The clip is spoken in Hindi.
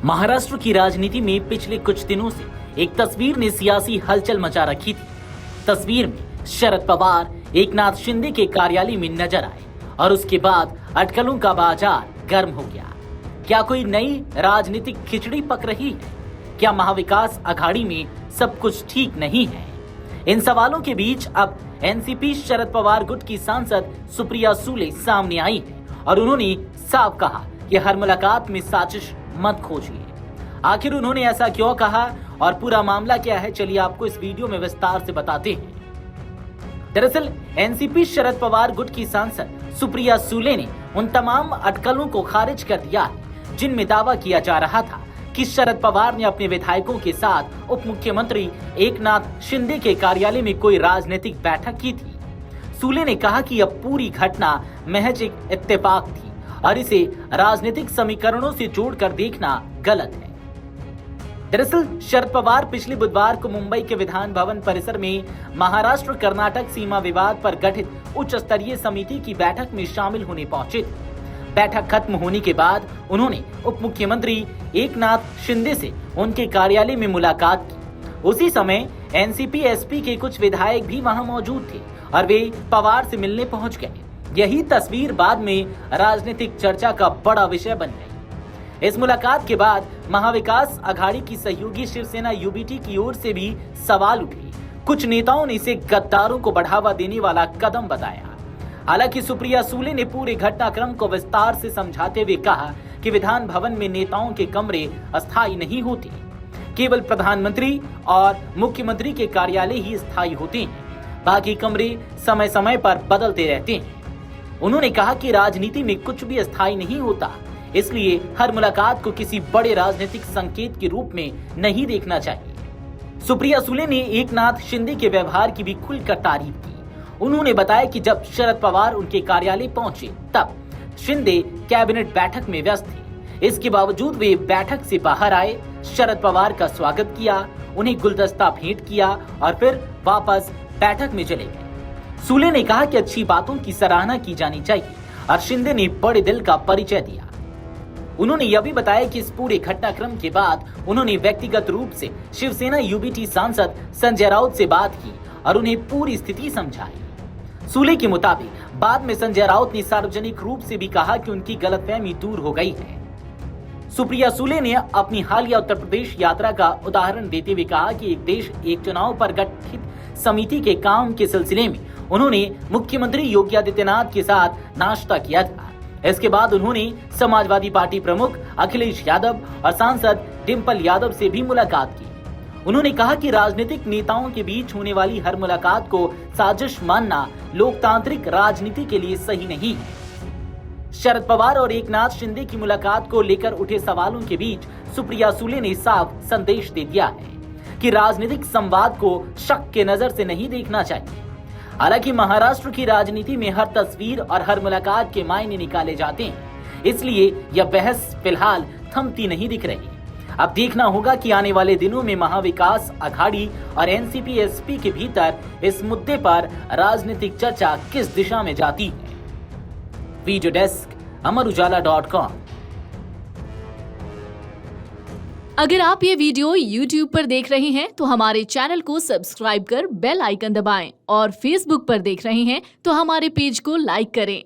महाराष्ट्र की राजनीति में पिछले कुछ दिनों से एक तस्वीर ने सियासी हलचल मचा रखी थी। तस्वीर में शरद पवार एकनाथ शिंदे के कार्यालय में नजर आए और उसके बाद अटकलों का बाजार गर्म हो गया। क्या कोई नई राजनीतिक खिचड़ी पक रही है? क्या महाविकास अघाड़ी में सब कुछ ठीक नहीं है? इन सवालों के बीच अब एनसीपी शरद पवार गुट की सांसद सुप्रिया सुले सामने आई है और उन्होंने साफ कहा कि हर मुलाकात में साजिश मत खोजिए। आखिर उन्होंने ऐसा क्यों कहा और पूरा मामला क्या है, चलिए आपको इस वीडियो में विस्तार से बताते हैं। दरअसल एनसीपी शरद पवार गुट की सांसद सुप्रिया सुले ने उन तमाम अटकलों को खारिज कर दिया है जिनमें दावा किया जा रहा था कि शरद पवार ने अपने विधायकों के साथ उप मुख्यमंत्री एकनाथ शिंदे के कार्यालय में कोई राजनीतिक बैठक की थी। सुले ने कहा कि यह पूरी घटना महज एक इत्तेफाक थी और इसे राजनीतिक समीकरणों से जोड़कर देखना गलत है। दरअसल शरद पवार पिछले बुधवार को मुंबई के विधान भवन परिसर में महाराष्ट्र कर्नाटक सीमा विवाद पर गठित उच्च स्तरीय समिति की बैठक में शामिल होने पहुंचे थे। बैठक खत्म होने के बाद उन्होंने उप मुख्यमंत्री एकनाथ शिंदे से उनके कार्यालय में मुलाकात की। उसी समय एनसीपी एसपी के कुछ विधायक भी वहां मौजूद थे और वे पवार से मिलने पहुंच गए। यही तस्वीर बाद में राजनीतिक चर्चा का बड़ा विषय बन गई। इस मुलाकात के बाद महाविकास अघाड़ी की सहयोगी शिवसेना यूबीटी की ओर से भी सवाल उठे। कुछ नेताओं ने इसे गद्दारों को बढ़ावा देने वाला कदम बताया। हालांकि सुप्रिया सुले ने पूरे घटनाक्रम को विस्तार से समझाते हुए कहा कि विधान भवन में नेताओं के कमरे अस्थायी नहीं होते, केवल प्रधानमंत्री और मुख्यमंत्री के कार्यालय ही स्थायी होते हैं, बाकी कमरे समय समय पर बदलते रहते हैं। उन्होंने कहा कि राजनीति में कुछ भी अस्थायी नहीं होता, इसलिए हर मुलाकात को किसी बड़े राजनीतिक संकेत के रूप में नहीं देखना चाहिए। सुप्रिया सुले ने एकनाथ शिंदे के व्यवहार की भी खुलकर तारीफ की। उन्होंने बताया कि जब शरद पवार उनके कार्यालय पहुंचे तब शिंदे कैबिनेट बैठक में व्यस्त थे। इसके बावजूद वे बैठक से बाहर आए, शरद पवार का स्वागत किया, उन्हें गुलदस्ता भेंट किया और फिर वापस बैठक में चले गए। सुले ने कहा कि अच्छी बातों की सराहना की जानी चाहिए और शिंदे ने बड़े दिल का परिचय दिया। उन्होंने यह भी बताया कि इस पूरे घटनाक्रम के बाद उन्होंने व्यक्तिगत रूप से शिवसेना यूबीटी सांसद संजय राउत से बात की और उन्हें पूरी स्थिति समझाई। सुले के मुताबिक बाद में संजय राउत ने सार्वजनिक रूप से भी कहा कि उनकी गलतफहमी दूर हो गई है। सुप्रिया सुले ने अपनी हालिया उत्तर प्रदेश यात्रा का उदाहरण देते हुए कहा कि एक देश एक चुनाव पर गठित समिति के काम के सिलसिले में उन्होंने मुख्यमंत्री योगी आदित्यनाथ के साथ नाश्ता किया था। इसके बाद उन्होंने समाजवादी पार्टी प्रमुख अखिलेश यादव और सांसद डिंपल यादव से भी मुलाकात की। उन्होंने कहा कि राजनीतिक नेताओं के बीच होने वाली हर मुलाकात को साजिश मानना लोकतांत्रिक राजनीति के लिए सही नहीं है। शरद पवार और एकनाथ शिंदे की मुलाकात को लेकर उठे सवालों के बीच सुप्रिया सुले ने साफ संदेश दे दिया है कि राजनीतिक संवाद को शक के नजर से नहीं देखना चाहिए। हालांकि महाराष्ट्र की राजनीति में हर तस्वीर और हर मुलाकात के मायने निकाले जाते हैं, इसलिए यह बहस फिलहाल थमती नहीं दिख रही। अब देखना होगा कि आने वाले दिनों में महाविकास अघाड़ी और एनसीपी एसपी के भीतर इस मुद्दे पर राजनीतिक चर्चा किस दिशा में जाती है। Video desk Amar Ujala dot com. अगर आप ये वीडियो YouTube पर देख रहे हैं तो हमारे चैनल को सब्सक्राइब कर बेल आइकन दबाएं और Facebook पर देख रहे हैं तो हमारे पेज को लाइक करें।